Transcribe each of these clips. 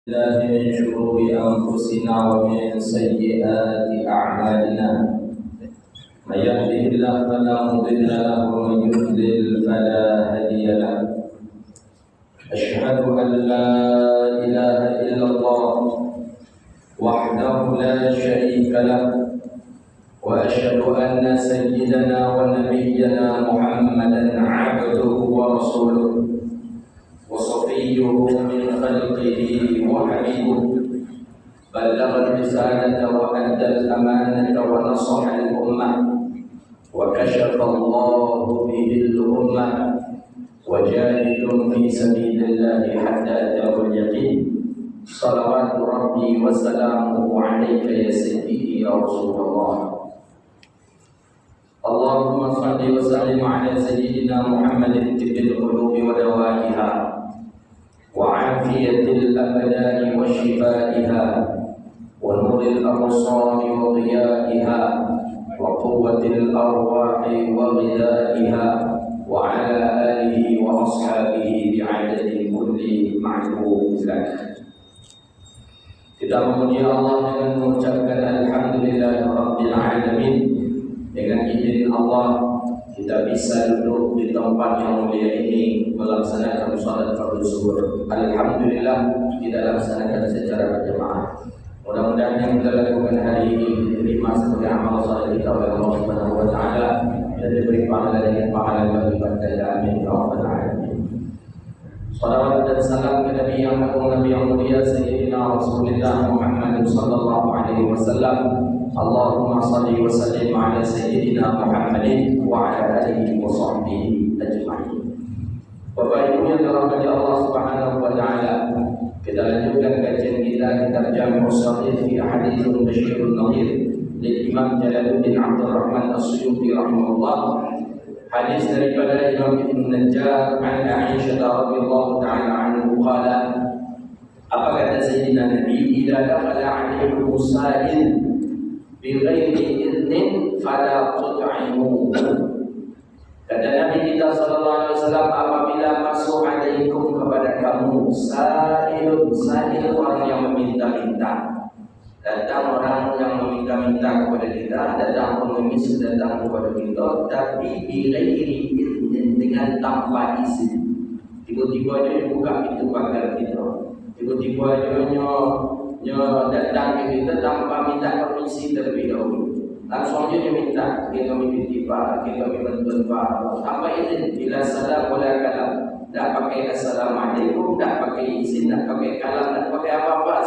الله من شرور أنفسنا ومن سيئات أعمالنا من يهده الله فلا مضل له ومن يضلل فلا هادي له أشهد أن لا إله إلا الله وحده لا شريك له وأشهد أن سيدنا ونبينا محمدا عبده ورسوله وصفيه من خلقه وحبيبه بلغ الرسالة وأدى الأمانة ونصح الأمة وكشف الله به الأمة وجاهد في سبيل الله حتى أتاه اليقين صلوات ربي وسلامه عليك يا سيدي يا رسول الله اللهم صل وسلم على سيدنا محمد طب القلوب ودوائها وعافية الأبدان وشفائها ونور الأبصار وضيائها وقوة الأرواح وغذائها وعلى آله وأصحابه بعدد كل معلوم لك. Kita memuji Allah dengan mengucapkan Alhamdulillah Rabbil Alamin. Dengan izin Allah kita bisa duduk di tempat yang mulia ini melaksanakan salat fardu zuhur. Alhamdulillah kita laksanakan secara berjamaah. Mudah-mudahan yang kita lakukan hari ini diterima sebagai amal saleh kita oleh Allah Subhanahu wa taala dan diberi pahala dengan pahala berlipat ganda. Amin ya rabbal alamin. Salawat dan salam ke Nabi yang agung, Nabi yang mulia Sayyidina Rasulullah Muhammad sallallahu alaihi wasallam. Allahumma salli wa sallim ala Sayyidina Muhammadin wa ala alihi wa sahbihi ajma'in. Bapak Ibu yang dirahmati Allah Subhanahu wa taala, kita lanjutkan kajian kita kitab Jami' Shahih fi Ahaditsun Basyirun Nadhir dari Imam Jalaluddin Abdul Rahman As-Suyuti rahimahullah. Hadis daripada Imam Ibn Najjar an Aisyah radhiyallahu taala anhu qala, apa kata Sayyidina Nabi, idza dakhala 'alaihi musa'il bighairi idnin fala tut'imuhu. Kata Nabi kita sallallahu alaihi wasallam, apabila masuk alaikum kepada kamu sa'il orang yang meminta-minta, datang orang yang meminta-minta kepada kita, datang pengemis datang kepada kita, tapi bighairi idnin, dengan tanpa izin. Tiba-tiba dia buka pintu pagar kita, tiba-tiba dia datang ke kita tanpa minta permisi terlebih dahulu. Langsung aja dia minta, kita minta tiba, kita minta bantuan tanpa izin. Bila salam wala kalam, tak pakai assalamualaikum, tak pakai izin, tak pakai kalam, tak pakai apa-apa,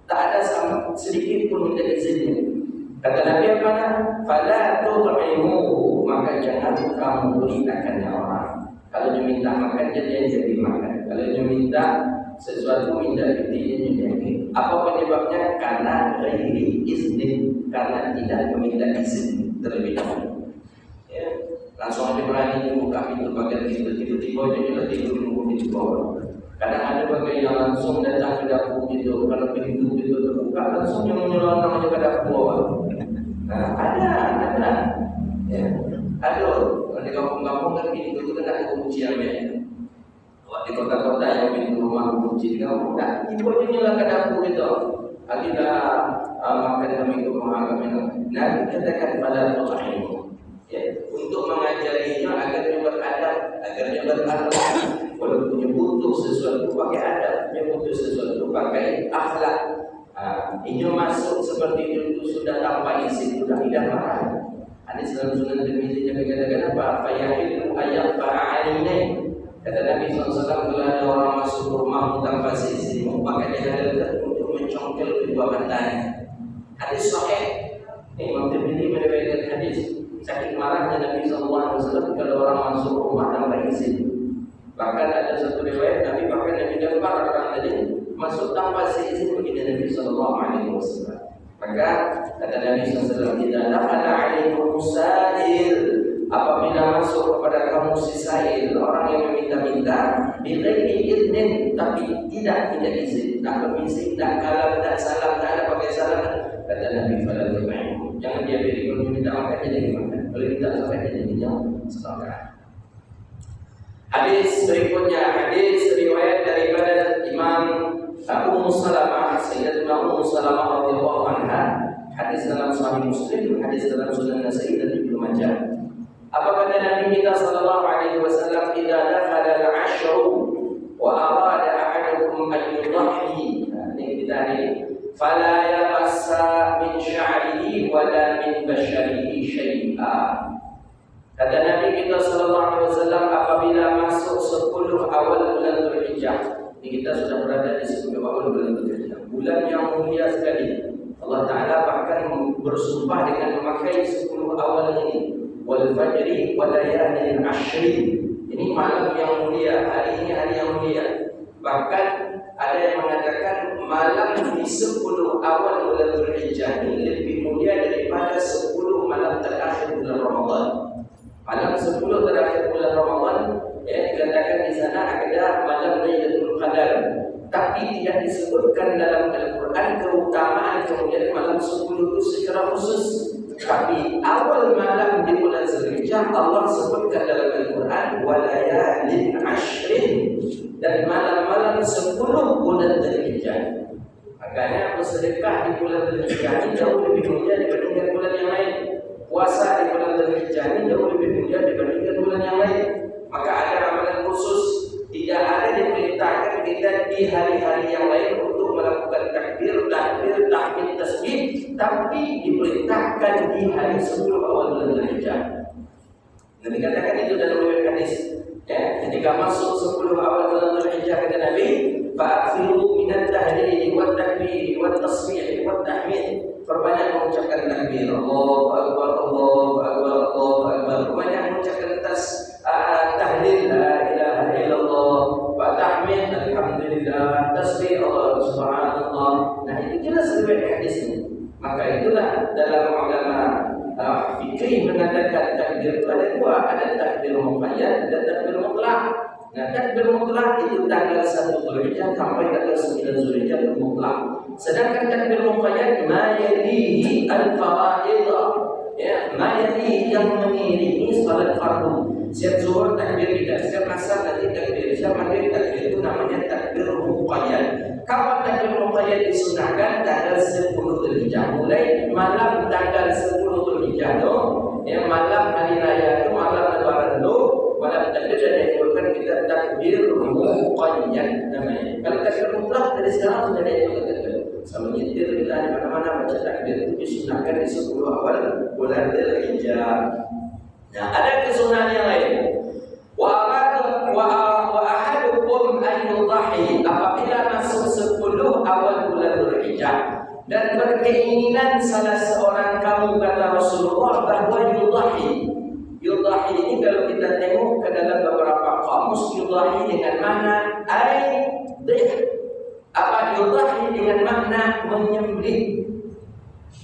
tak ada sama sedikit pun minta izinnya. Kata Nabi apa? Fala tut'imuhu, maka jangan kamu berikannya orang. Kalau dia minta makan, dia jadi makan. Kalau dia minta sesuatu, minta dirinya jadi. Apa penyebabnya? Karena ghairi iznin, karena tidak meminta izin terlebih dahulu. Ya, langsung aja berani buka pintu pagar kita, tiba-tiba dia tidur nunggu di bawah. Kadang ada bagai yang langsung datang ke dapur itu, kalau pintu itu terbuka langsung dia menyelonong aja ke dapur. Nah, ada. Ya, ada. Di kampung-kampung kan pintu itu kan ada kunciannya. Di kota-kota yang pintu rumah kunci kan udah ibu aja nyala ke dapur itu. Kita makan kami itu menganggapnya. Nah, katakan pada Tuhan ya, untuk mengajarinya agar dia beradab, agar dia berakhlak. Walaupun dia butuh sesuatu pakai adab, dia butuh sesuatu pakai akhlak. Ini masuk seperti itu sudah tanpa izin, sudah tidak marah. Hadis dalam Sunan Tirmizi juga katakan apa? Fayahilu ayat fa'alaini. Kata Nabi SAW, bila ada orang masuk rumah tanpa izin, maka dia ada untuk mencongkel kedua matanya. Hadis sahih. Imam Tirmizi meriwayatkan hadis. Saking marahnya Nabi SAW kalau orang masuk rumah tanpa izin. Bahkan ada satu riwayat Nabi bahkan Nabi gambar orang tadi masuk tanpa izin begini Nabi SAW. Maka kata Nabi SAW, tidak dakhala 'alaikum sa'il, apabila masuk kepada kamu si sa'il, orang yang meminta-minta, bighairi idnin, tapi tidak izin, tak permisi, tak kalam, tak salam, tak ada pakai salam. Kata Nabi fala tut'imuhu, jangan dia beri. Kalau minta makan jadi makan, kalau minta salam jadi sedekah. Hadis berikutnya, hadis riwayat daripada Imam Ummu Salamah, Sayyidatuna Ummu Salamah radhiyallahu anha, hadis dalam Sahih Muslim, hadis dalam Sunan Nasa'i dan Ibnu Majah. Apa kata Nabi kita sallallahu alaihi wasallam, "Idza dakhala al-'ashru wa arada ahadukum an yudhhi." Ini kita ini, "Fala yamassa min sya'rihi wa la min basharihi syai'a." Kata Nabi kita sallallahu alaihi wasallam, apabila masuk 10 awal bulan Dzulhijjah. Ini kita sudah berada di 10 awal bulan Dzulhijjah, bulan yang mulia sekali. Allah Ta'ala bahkan bersumpah dengan memakai 10 awal ini. Wal fajri wa layalin ashrin. Ini malam yang mulia, hari ini hari yang mulia. Bahkan ada yang mengatakan malam di 10 awal bulan Dzulhijjah ini lebih mulia daripada 10 malam terakhir bulan Ramadan. Malam 10 terakhir bulan Ramadan, dikatakan di sana ada malam Lailatul Qadar. Tapi tidak disebutkan dalam Al-Quran keutamaan kemudian malam 10 itu secara khusus. Tapi awal malam di bulan Dzulhijjah Allah sebutkan dalam Al-Quran walayalin ashrin, dan malam-malam 10 bulan Dzulhijjah. Makanya bersedekah di bulan Dzulhijjah ini jauh lebih mulia dibandingkan bulan yang lain. Puasa di bulan Dzulhijjah ini jauh lebih mulia dibandingkan bulan yang lain. Maka ada amalan khusus, tidak ada diperintahkan kita di hari-hari yang lain untuk melakukan takbir, tahmid, tasbih, tapi diperintahkan di hari 10 awal bulan Dzulhijjah. Dan dikatakan itu dalam riwayat hadis. Ketika masuk 10 awal bulan Dzulhijjah, kata Nabi, "Fa'akthiru minat tahlili wat takbir wat tasbih wat tahmid." Perbanyak mengucapkan takbir, Allahu Akbar, Allahu Akbar, Allahu Akbar. Perbanyak mengucapkan tahlil, la ilaha illallah, wa tahmid, alhamdulillah, tasbih, Allah subhanallah. Nah, itu jelas riwayat hadis ini. Maka itulah dalam ulama fikih mengatakan takbir itu ada dua, ada takbir muqayyad, ada takbir mutlak. Nah, takbir mutlak itu tanggal 1 Dzulhijjah sampai tanggal 9 Dzulhijjah itu mutlak. Sedangkan takbir muqayyad ma yalihi al-faraid, ma yalihi yang mengiringi salat fardu. Siap zuhur takbir tidak, siap asar nanti takbir, siap maghrib takbir, itu namanya takbir muqayyad. Kapan takbir muqayyad disunahkan? Tanggal 10 Dzulhijjah, mulai malam tanggal 10 Dzulhijjah itu, malam hari raya itu, malam lebaran itu, malam takbir dan dilakukan kita takbir muqayyad namanya. Kalau takbir mutlak dari sekarang sudah dilakukan. Sama nyetir kita di mana-mana baca takbir itu disunahkan di 10 awal bulan Dzulhijjah. Nah, ada kesunahan yang lain. Wa ahadukum an yudhi, apabila masuk 10 awal bulan Dzulhijjah dan berkeinginan salah seorang kamu, kata Rasulullah, bahwa yudhi. Yudhi ini kalau kita tengok ke dalam beberapa kamus, yudhi dengan makna yudhi dengan makna menyembelih.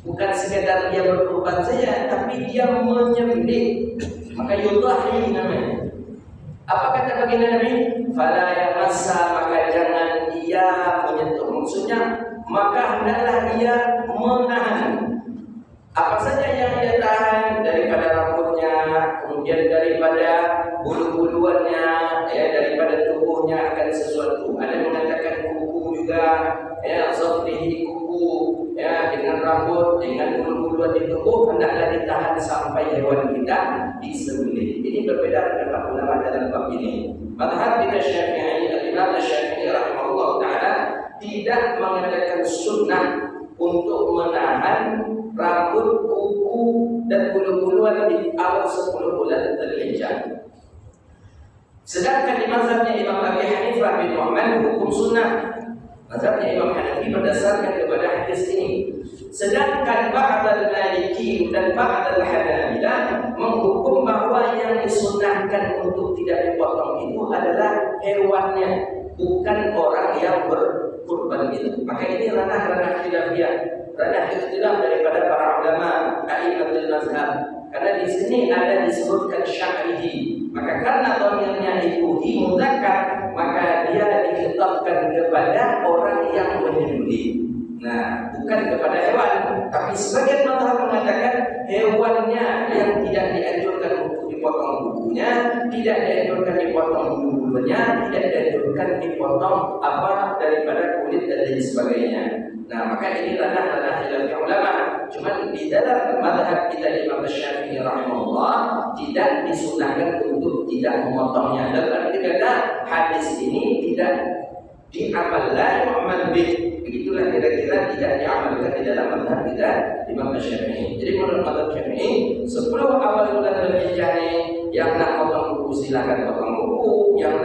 Bukan sekedar dia berkorban saja, tapi dia menyembelih. Maka yudhi namanya. Apa kata baginda Nabi? Fala yamassa, maka jangan dia menyentuh. Maksudnya, maka hendaklah dia menahan. Apa saja yang dia tahan, daripada rambutnya, kemudian daripada bulu-buluannya, daripada tubuhnya akan sesuatu. Ada yang mengatakan kuku juga, zafrihi kuku, dengan rambut, dengan bulu-buluan di tubuh, hendaklah ditahan sampai hewan kita disembelih. Ini berbeda pendapat ulama dalam bab ini. Mazhab kita Syafi'i, Al-Imam Syafi'i rahimahullah taala tidak mengadakan sunnah untuk menahan rambut, kuku dan bulu-buluan di awal 10 bulan Dzulhijjah. Sedangkan di mazhabnya Imam Abi Hanifah bin Nu'man hukum sunnah. Mazhabnya Imam Hanafi berdasarkan kepada hadis ini. Sedangkan ba'dal Maliki dan ba'dal Hanabilah menghukum bahwa yang disunnahkan untuk tidak dipotong itu adalah hewannya, bukan orang yang berkurban itu. Maka ini ranah-ranah khilafiyah, ranah ikhtilaf daripada para ulama a'immatul mazhab. Karena di sini ada disebutkan sya'rihi. Maka karena dhamirnya itu muzakkar, maka dia dikhitabkan kepada orang yang menyembelih. Nah, bukan kepada hewan. Tapi sebagian mazhab mengatakan hewannya yang tidak dianjurkan untuk dipotong kukunya, tidak dianjurkan dipotong bulu-bulunya, tidak dianjurkan dipotong apa daripada kulit dan lain sebagainya. Nah, maka ini ranah-ranah khilafiyah ulama. Cuman di dalam mazhab kita Imam Syafi'i rahimahullah tidak disunahkan untuk tidak memotongnya. Dan arti kata hadis ini tidak diamalkan Muhammad bin. Begitulah kira-kira tidak diamalkan di dalam mazhab kita Imam Syafi'i. Jadi menurut mazhab Syafi'i 10 awal bulan Dzulhijjah yang nak potong kuku silakan potong kuku, yang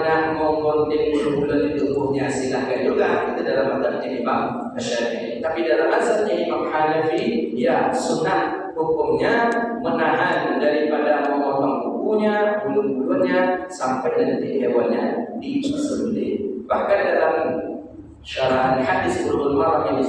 nak menggunting bulu-bulu di tubuhnya silakan juga. Itu dalam mazhabnya Imam Syafi'i. Tapi dalam mazhabnya Imam Hanafi ya sunnah hukumnya menahan daripada memotong kukunya, bulu-bulunya sampai nanti hewannya disembelih. Bahkan dalam syarahan hadis Bulughul Maram yang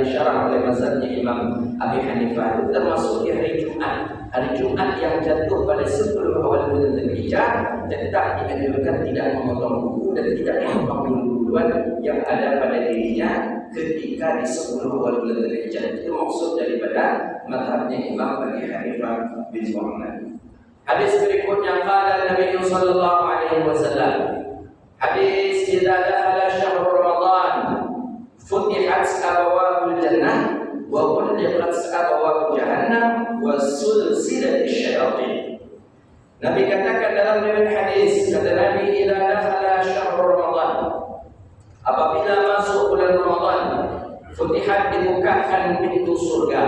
disyarah oleh mazhabnya Imam Abi Hanifah itu termasuk di hari Jumat. Hari Jumat yang jatuh pada 10 awal bulan Dzulhijjah tetap dianjurkan tidak memotong kuku dan tidak memotong bulu-buluan yang ada pada dirinya ketika di 10 awal bulan Dzulhijjah. Itu maksud daripada mazhabnya Imam Abi Hanifah bin Muhammad. Hadis berikutnya qala Nabi sallallahu alaihi wasallam. Hadis idza dakhala syahrul Ramadan futihat abwaabul jannah wa ghulqat abwaabul jahannam wa sulsilat asyayatin. Nabi katakan dalam riwayat hadis, kata Nabi, idza dakhala syahrul Ramadan, apabila masuk bulan Ramadan, futihat dibukakan pintu surga,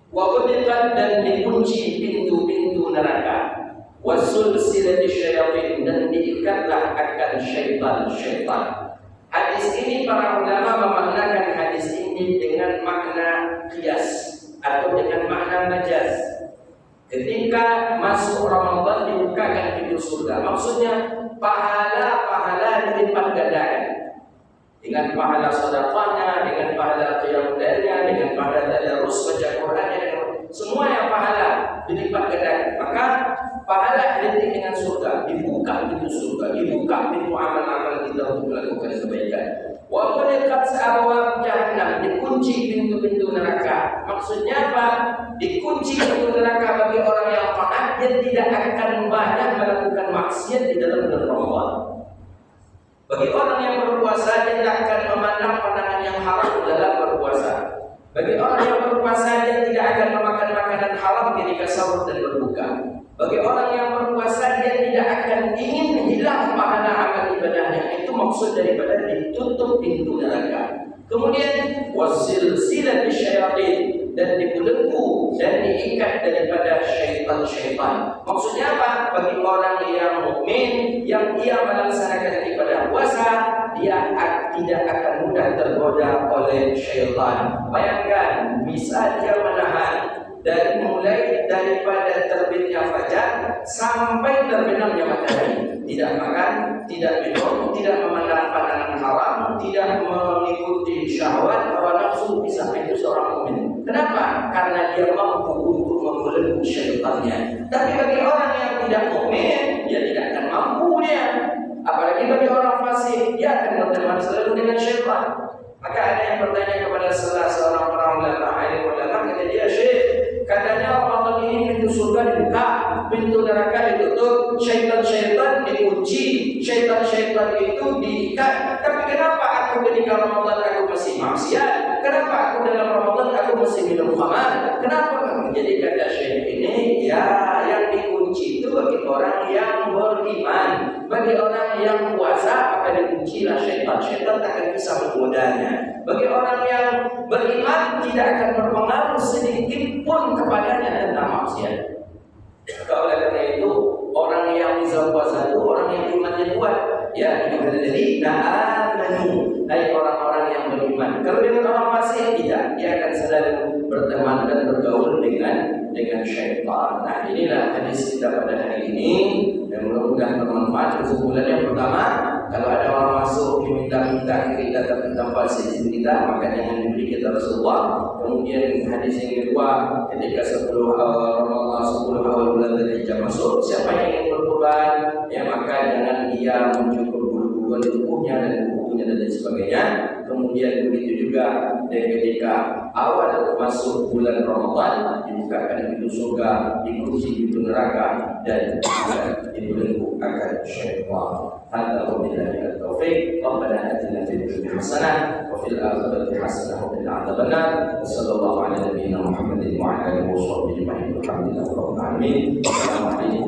wa ghulqat dan dikunci pintu-pintu neraka, wasulsilat asyayatin dan diikatlah akan syaitan-syaitan. Hadis ini para ulama memaknakan hadis ini dengan makna qiyas atau dengan makna majaz. Ketika masuk Ramadan dibukakan pintu surga, maksudnya pahala-pahala dilipat gandakan. Dengan pahala sedekahnya, dengan pahala qiyamul lailnya, dengan pahala tadarus baca Qur'annya, semua yang pahala dilipat gandakan. Maka pahala identik dengan surga, dibuka pintu surga, dibuka pintu amal-amal kita untuk melakukan kebaikan. Wa ghulqat abwaab jahannam, dikunci pintu-pintu neraka. Maksudnya apa? Dikunci pintu neraka bagi orang yang taat dan tidak akan banyak melakukan maksiat di dalam bulan Ramadan. Bagi orang yang berpuasa, dia tidak akan memandang pandangan yang haram dalam berpuasa. Bagi orang yang berpuasa, dia tidak akan memakan makanan haram ketika sahur dan berbuka. Bagi orang yang berpuasa, dia tidak akan ingin hilang pahala amal ibadahnya. Itu maksud daripada ditutup pintu neraka. Kemudian wasilsilat asyayatin, dan dibelenggu dan diikat daripada syaitan-syaitan. Maksudnya apa? Bagi orang yang mukmin yang ia melaksanakan ibadah puasa, dia tidak akan mudah tergoda oleh syaitan. Bayangkan, bisa dia menahan dari mulai daripada terbitnya fajar sampai terbenamnya matahari, tidak makan, tidak minum, tidak memandang pandangan haram, tidak mengikuti syahwat, hawa nafsu, bisa itu seorang mukmin. Kenapa? Karena dia mampu untuk membelenggu syaitannya. Tapi bagi orang yang tidak mukmin, dia tidak akan mampu dia. Apalagi bagi orang fasik, dia akan berteman selalu dengan syaitan. Maka ada yang bertanya kepada salah seorang para ulama, kata dia, Syekh, katanya Ramadan ini pintu surga dibuka, pintu neraka ditutup, syaitan-syaitan dikunci, syaitan-syaitan itu diikat. Tapi kenapa aku ketika Ramadan aku masih maksiat? Kenapa aku dalam Ramadan aku masih minum khamar? Kenapa? Jadi kata Syekh ini, ya yang dikunci itu bagi orang yang beriman, bagi orang yang puasa maka dikuncilah syaitan. Syaitan tak akan bisa menggodanya. Bagi orang yang beriman tidak akan berpengaruh sedikit pun kepadanya tentang maksiat. Oleh karena itu, orang yang bisa puasa itu orang yang imannya kuat. Ya, jadi na'amanu, hai orang-orang yang beriman. Kalau dengan orang fasik tidak, dia akan selalu berteman dan bergaul dengan syaitan. Nah, inilah hadis kita pada hari ini. Dan mudah-mudahan bermanfaat. Kesimpulan yang pertama, kalau ada orang masuk diminta-minta kita tentang fasik kita, maka jangan diberi kita Rasulullah. Kemudian hadis yang kedua, ketika 10 awal bulan Dzulhijjah masuk, siapa yang ingin berkurban, ya maka jangan ia mencukur bulu-buluan di tubuhnya dan kukunya dan lain sebagainya. Kemudian begitu juga ketika awal masuk bulan Ramadan, dibukakan pintu surga, dikunci pintu neraka, dan dibelenggu akan syaitan. Hadza wabillahi taufiq. Rabbana atina fid dunya hasanah wa fil akhirati hasanah wa qina adzabannar. Wassallallahu ala nabiyyina Muhammadin wa ala alihi wa sahbihi ajma'in. Alhamdulillahirabbil alamin. Assalamualaikum